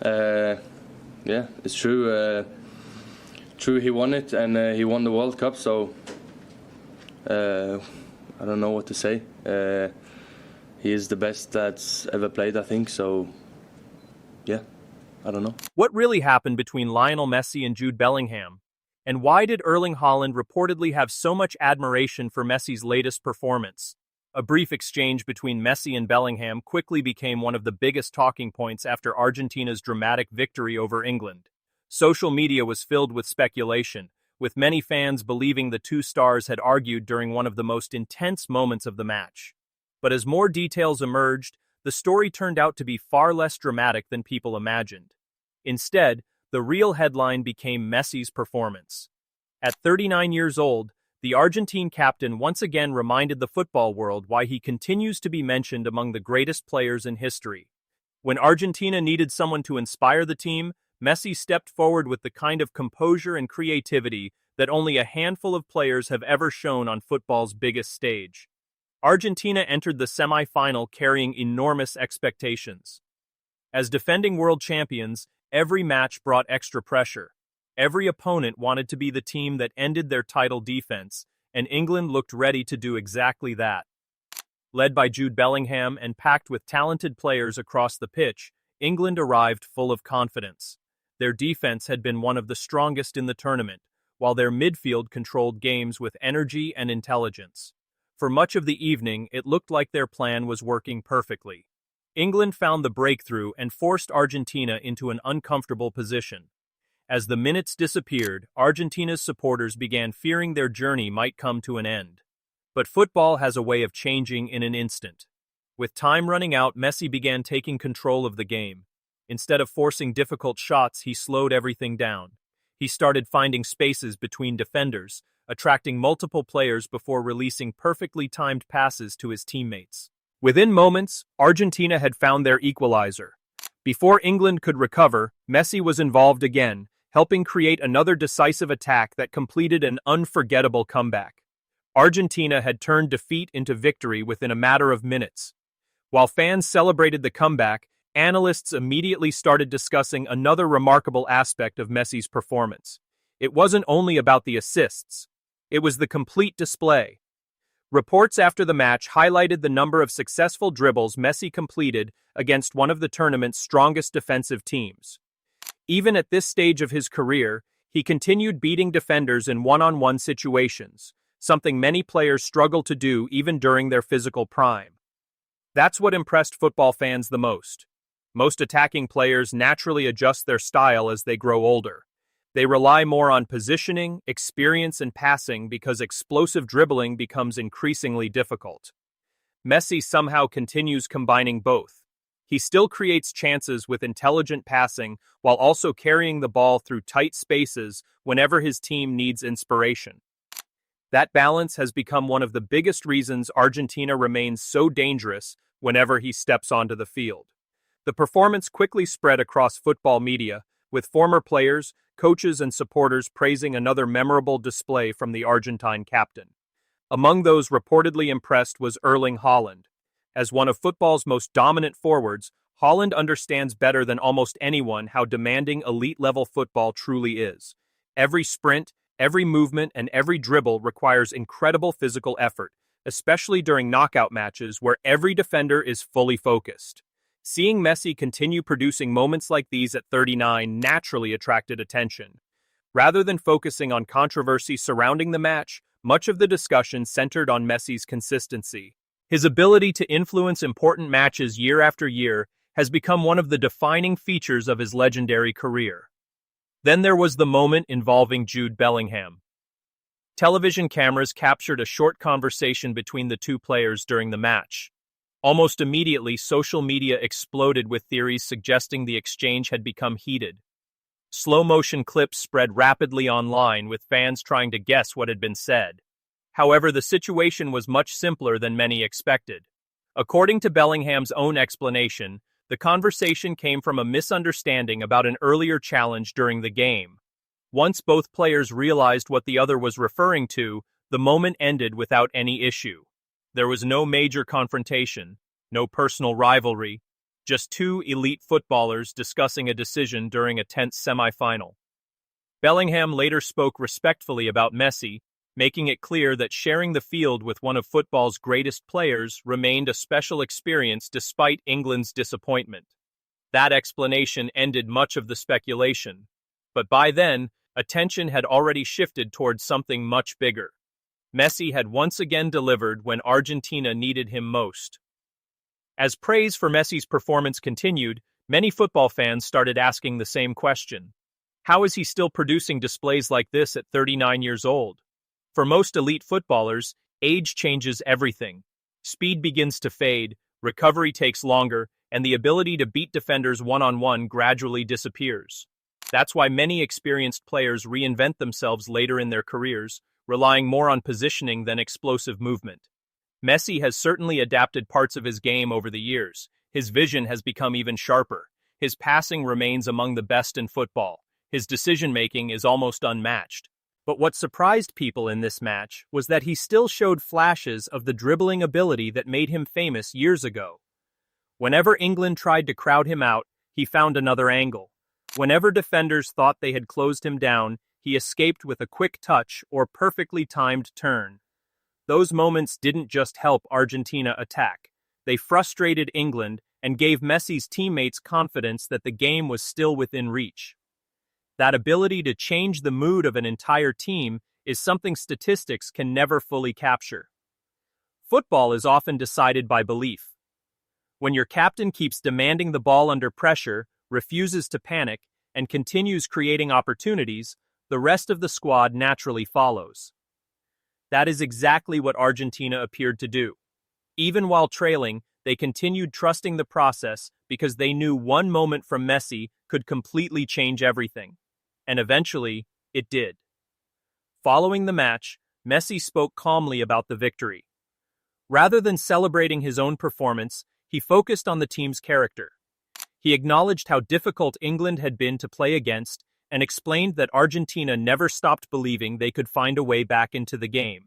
Uh, yeah, it's true. True, he won it, and he won the World Cup. So I don't know what to say. He is the best that's ever played, I think. So yeah, I don't know. What really happened between Lionel Messi and Jude Bellingham? And why did Erling Haaland reportedly have so much admiration for Messi's latest performance? A brief exchange between Messi and Bellingham quickly became one of the biggest talking points after Argentina's dramatic victory over England. Social media was filled with speculation, with many fans believing the two stars had argued during one of the most intense moments of the match. But as more details emerged, the story turned out to be far less dramatic than people imagined. Instead, the real headline became Messi's performance. At 39 years old, the Argentine captain once again reminded the football world why he continues to be mentioned among the greatest players in history. When Argentina needed someone to inspire the team, Messi stepped forward with the kind of composure and creativity that only a handful of players have ever shown on football's biggest stage. Argentina entered the semi-final carrying enormous expectations. As defending world champions, every match brought extra pressure. Every opponent wanted to be the team that ended their title defense, and England looked ready to do exactly that. Led by Jude Bellingham and packed with talented players across the pitch, England arrived full of confidence. Their defense had been one of the strongest in the tournament, while their midfield controlled games with energy and intelligence. For much of the evening, it looked like their plan was working perfectly. England found the breakthrough and forced Argentina into an uncomfortable position. As the minutes disappeared, Argentina's supporters began fearing their journey might come to an end. But football has a way of changing in an instant. With time running out, Messi began taking control of the game. Instead of forcing difficult shots, he slowed everything down. He started finding spaces between defenders, attracting multiple players before releasing perfectly timed passes to his teammates. Within moments, Argentina had found their equalizer. Before England could recover, Messi was involved again, helping create another decisive attack that completed an unforgettable comeback. Argentina had turned defeat into victory within a matter of minutes. While fans celebrated the comeback, analysts immediately started discussing another remarkable aspect of Messi's performance. It wasn't only about the assists. It was the complete display. Reports after the match highlighted the number of successful dribbles Messi completed against one of the tournament's strongest defensive teams. Even at this stage of his career, he continued beating defenders in one-on-one situations, something many players struggle to do even during their physical prime. That's what impressed football fans the most. Most attacking players naturally adjust their style as they grow older. They rely more on positioning, experience, and passing because explosive dribbling becomes increasingly difficult. Messi somehow continues combining both. He still creates chances with intelligent passing while also carrying the ball through tight spaces whenever his team needs inspiration. That balance has become one of the biggest reasons Argentina remains so dangerous whenever he steps onto the field. The performance quickly spread across football media, with former players, coaches, and supporters praising another memorable display from the Argentine captain. Among those reportedly impressed was Erling Haaland. As one of football's most dominant forwards, Haaland understands better than almost anyone how demanding elite-level football truly is. Every sprint, every movement, and every dribble requires incredible physical effort, especially during knockout matches where every defender is fully focused. Seeing Messi continue producing moments like these at 39 naturally attracted attention. Rather than focusing on controversy surrounding the match, much of the discussion centered on Messi's consistency. His ability to influence important matches year after year has become one of the defining features of his legendary career. Then there was the moment involving Jude Bellingham. Television cameras captured a short conversation between the two players during the match. Almost immediately, social media exploded with theories suggesting the exchange had become heated. Slow-motion clips spread rapidly online, with fans trying to guess what had been said. However, the situation was much simpler than many expected. According to Bellingham's own explanation, the conversation came from a misunderstanding about an earlier challenge during the game. Once both players realized what the other was referring to, the moment ended without any issue. There was no major confrontation, no personal rivalry, just two elite footballers discussing a decision during a tense semifinal. Bellingham later spoke respectfully about Messi, making it clear that sharing the field with one of football's greatest players remained a special experience despite England's disappointment. That explanation ended much of the speculation, but by then, attention had already shifted towards something much bigger. Messi had once again delivered when Argentina needed him most. As praise for Messi's performance continued, many football fans started asking the same question. How is he still producing displays like this at 39 years old? For most elite footballers, age changes everything. Speed begins to fade, recovery takes longer, and the ability to beat defenders one-on-one gradually disappears. That's why many experienced players reinvent themselves later in their careers, relying more on positioning than explosive movement. Messi has certainly adapted parts of his game over the years. His vision has become even sharper. His passing remains among the best in football. His decision-making is almost unmatched. But what surprised people in this match was that he still showed flashes of the dribbling ability that made him famous years ago. Whenever England tried to crowd him out, he found another angle. Whenever defenders thought they had closed him down, he escaped with a quick touch or perfectly timed turn. Those moments didn't just help Argentina attack. They frustrated England and gave Messi's teammates confidence that the game was still within reach. That ability to change the mood of an entire team is something statistics can never fully capture. Football is often decided by belief. When your captain keeps demanding the ball under pressure, refuses to panic, and continues creating opportunities, the rest of the squad naturally follows. That is exactly what Argentina appeared to do. Even while trailing, they continued trusting the process because they knew one moment from Messi could completely change everything. And eventually, it did. Following the match, Messi spoke calmly about the victory. Rather than celebrating his own performance, he focused on the team's character. He acknowledged how difficult England had been to play against and explained that Argentina never stopped believing they could find a way back into the game.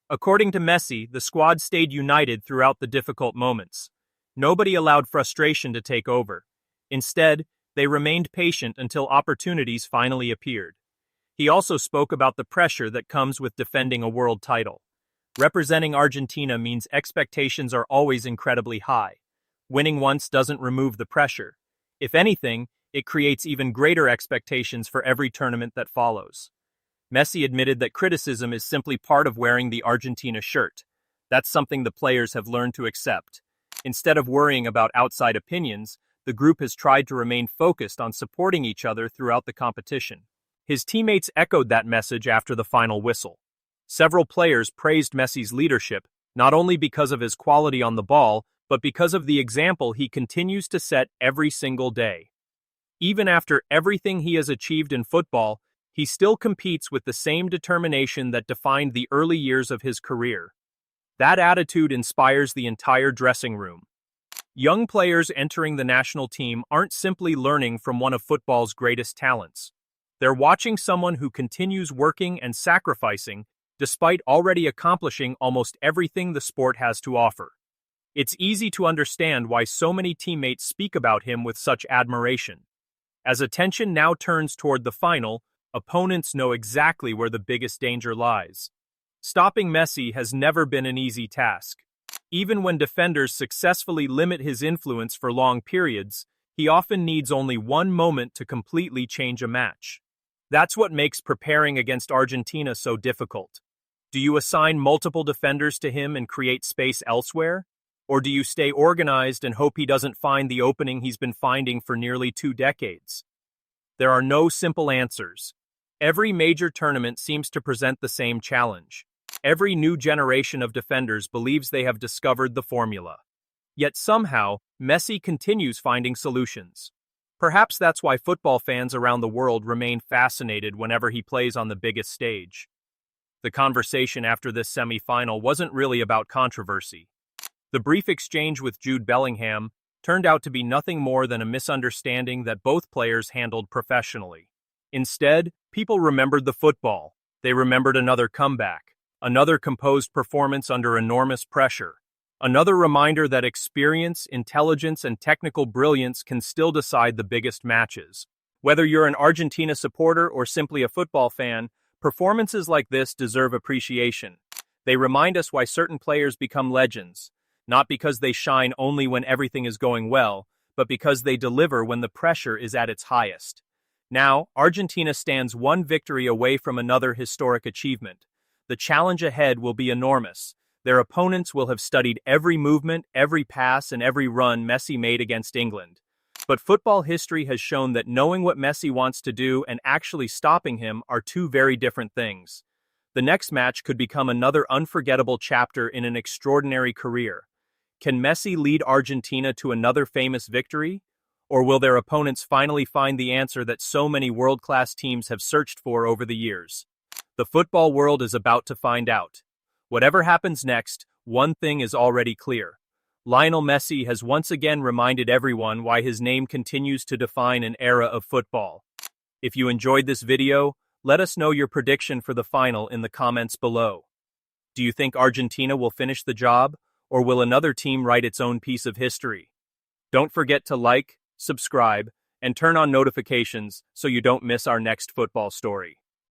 According to Messi, the squad stayed united throughout the difficult moments. Nobody allowed frustration to take over. Instead, they remained patient until opportunities finally appeared. He also spoke about the pressure that comes with defending a world title. Representing Argentina means expectations are always incredibly high. Winning once doesn't remove the pressure. If anything, it creates even greater expectations for every tournament that follows. Messi admitted that criticism is simply part of wearing the Argentina shirt. That's something the players have learned to accept. Instead of worrying about outside opinions, the group has tried to remain focused on supporting each other throughout the competition. His teammates echoed that message after the final whistle. Several players praised Messi's leadership, not only because of his quality on the ball, but because of the example he continues to set every single day. Even after everything he has achieved in football, he still competes with the same determination that defined the early years of his career. That attitude inspires the entire dressing room. Young players entering the national team aren't simply learning from one of football's greatest talents. They're watching someone who continues working and sacrificing despite already accomplishing almost everything the sport has to offer. It's easy to understand why so many teammates speak about him with such admiration. As attention now turns toward the final, opponents know exactly where the biggest danger lies. Stopping Messi has never been an easy task. Even when defenders successfully limit his influence for long periods, he often needs only one moment to completely change a match. That's what makes preparing against Argentina so difficult. Do you assign multiple defenders to him and create space elsewhere? Or do you stay organized and hope he doesn't find the opening he's been finding for nearly 2 decades? There are no simple answers. Every major tournament seems to present the same challenge. Every new generation of defenders believes they have discovered the formula. Yet somehow, Messi continues finding solutions. Perhaps that's why football fans around the world remain fascinated whenever he plays on the biggest stage. The conversation after this semi-final wasn't really about controversy. The brief exchange with Jude Bellingham turned out to be nothing more than a misunderstanding that both players handled professionally. Instead, people remembered the football. They remembered another comeback, another composed performance under enormous pressure. Another reminder that experience, intelligence, and technical brilliance can still decide the biggest matches. Whether you're an Argentina supporter or simply a football fan, performances like this deserve appreciation. They remind us why certain players become legends, not because they shine only when everything is going well, but because they deliver when the pressure is at its highest. Now, Argentina stands one victory away from another historic achievement. The challenge ahead will be enormous. Their opponents will have studied every movement, every pass, and every run Messi made against England. But football history has shown that knowing what Messi wants to do and actually stopping him are two very different things. The next match could become another unforgettable chapter in an extraordinary career. Can Messi lead Argentina to another famous victory? Or will their opponents finally find the answer that so many world-class teams have searched for over the years? The football world is about to find out. Whatever happens next, one thing is already clear. Lionel Messi has once again reminded everyone why his name continues to define an era of football. If you enjoyed this video, let us know your prediction for the final in the comments below. Do you think Argentina will finish the job, or will another team write its own piece of history? Don't forget to like, subscribe, and turn on notifications so you don't miss our next football story.